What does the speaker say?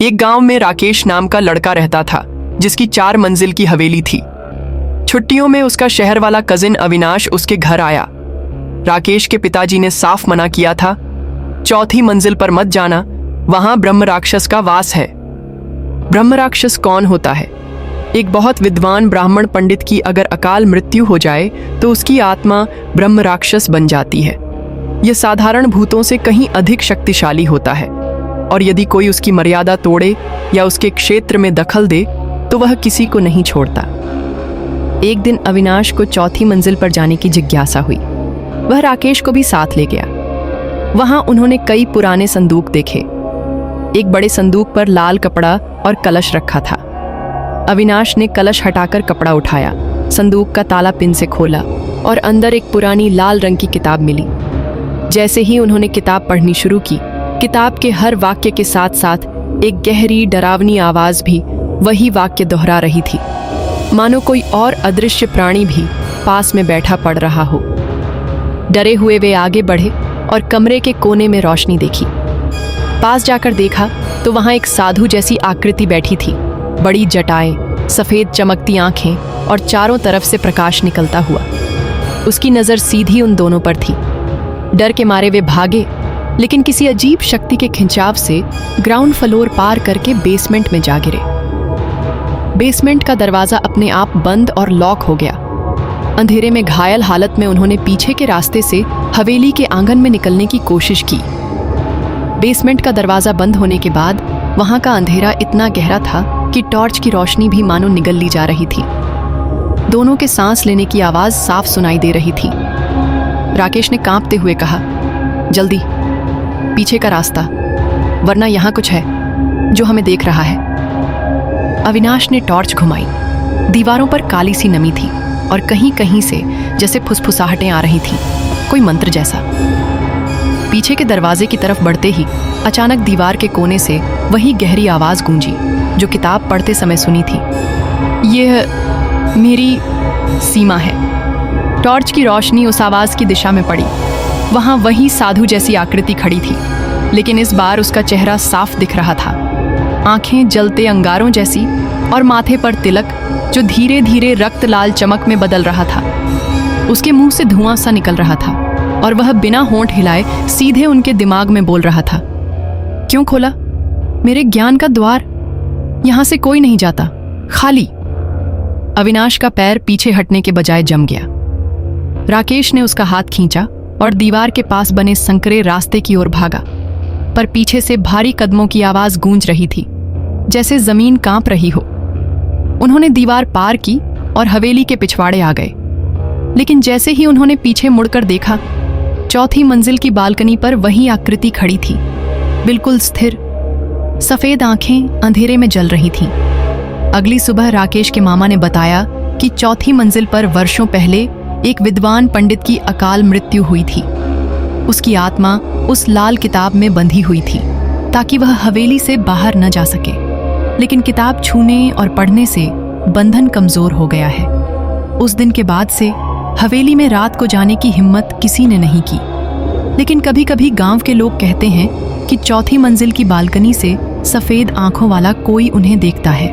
एक गांव में राकेश नाम का लड़का रहता था, जिसकी 4 मंजिल की हवेली थी। छुट्टियों में उसका शहर वाला कजिन अविनाश उसके घर आया। राकेश के पिताजी ने साफ मना किया था, 4थी मंजिल पर मत जाना, वहां ब्रह्म राक्षस का वास है। ब्रह्म राक्षस कौन होता है? एक बहुत विद्वान ब्राह्मण पंडित की अगर अकाल मृत्यु हो जाए तो उसकी आत्मा ब्रह्म राक्षस बन जाती है। यह साधारण भूतों से कहीं अधिक शक्तिशाली होता है, और यदि कोई उसकी मर्यादा तोड़े या उसके क्षेत्र में दखल दे तो वह किसी को नहीं छोड़ता। एक दिन अविनाश को 4थी मंजिल पर जाने की जिज्ञासा हुई। वह राकेश को भी साथ ले गया। वहां उन्होंने कई पुराने संदूक देखे। एक बड़े संदूक पर लाल कपड़ा और कलश रखा था। अविनाश ने कलश हटाकर कपड़ा उठाया, संदूक का ताला पिन से खोला और अंदर एक पुरानी लाल रंग की किताब मिली। जैसे ही उन्होंने किताब पढ़नी शुरू की, किताब के हर वाक्य के साथ साथ एक गहरी डरावनी आवाज भी वही वाक्य दोहरा रही थी, मानो कोई और अदृश्य प्राणी भी पास में बैठा पढ़ रहा हो। डरे हुए वे आगे बढ़े और कमरे के कोने में रोशनी देखी। पास जाकर देखा तो वहां एक साधु जैसी आकृति बैठी थी। बड़ी जटाएं, सफेद चमकती आंखें और चारों तरफ से प्रकाश निकलता हुआ। उसकी नजर सीधी उन दोनों पर थी। डर के मारे वे भागे, लेकिन किसी अजीब शक्ति के खिंचाव से ग्राउंड फ्लोर पार करके बेसमेंट में जा गिरे। बेसमेंट का दरवाजा अपने आप बंद और लॉक हो गया। अंधेरे में घायल हालत में उन्होंने पीछे के रास्ते से हवेली के आंगन में निकलने की कोशिश की। बेसमेंट का दरवाजा बंद होने के बाद वहां का अंधेरा इतना गहरा था कि टॉर्च की रोशनी भी मानो निगल ली जा रही थी। दोनों के सांस लेने की आवाज साफ सुनाई दे रही थी। राकेश ने कांपते हुए कहा, जल्दी पीछे का रास्ता, वरना यहाँ कुछ है जो हमें देख रहा है। अविनाश ने टॉर्च घुमाई। दीवारों पर काली सी नमी थी और कहीं कहीं से जैसे फुसफुसाहटें आ रही थी, कोई मंत्र जैसा। पीछे के दरवाजे की तरफ बढ़ते ही अचानक दीवार के कोने से वही गहरी आवाज गूंजी जो किताब पढ़ते समय सुनी थी। यह मेरी सीमा है। टॉर्च की रोशनी उस आवाज की दिशा में पड़ी। वहां वही साधु जैसी आकृति खड़ी थी, लेकिन इस बार उसका चेहरा साफ दिख रहा था। आंखें जलते अंगारों जैसी और माथे पर तिलक जो धीरे धीरे रक्त लाल चमक में बदल रहा था। उसके मुंह से धुआं सा निकल रहा था और वह बिना होंठ हिलाए सीधे उनके दिमाग में बोल रहा था, क्यों खोला? मेरे ज्ञान का द्वार, यहां से कोई नहीं जाता, खाली। अविनाश का पैर पीछे हटने के बजाय जम गया। राकेश ने उसका हाथ खींचा और दीवार के पास बने संकरे रास्ते की ओर भागा, पर पीछे से भारी कदमों की आवाज गूंज रही थी, जैसे जमीन कांप रही हो। उन्होंने दीवार पार की और हवेली के पिछवाड़े आ गए, लेकिन जैसे ही उन्होंने पीछे मुड़कर देखा, 4थी मंजिल की बालकनी पर वही आकृति खड़ी थी, बिल्कुल स्थिर। सफेद आंखें अंधेरे में जल रही थीं। अगली सुबह राकेश के मामा ने बताया कि 4थी मंजिल पर वर्षों पहले एक विद्वान पंडित की अकाल मृत्यु हुई थी। उसकी आत्मा उस लाल किताब में बंधी हुई थी ताकि वह हवेली से बाहर न जा सके, लेकिन किताब छूने और पढ़ने से बंधन कमजोर हो गया है। उस दिन के बाद से हवेली में रात को जाने की हिम्मत किसी ने नहीं की, लेकिन कभी कभी गांव के लोग कहते हैं कि 4थी मंजिल की बालकनी से सफेद आंखों वाला कोई उन्हें देखता है।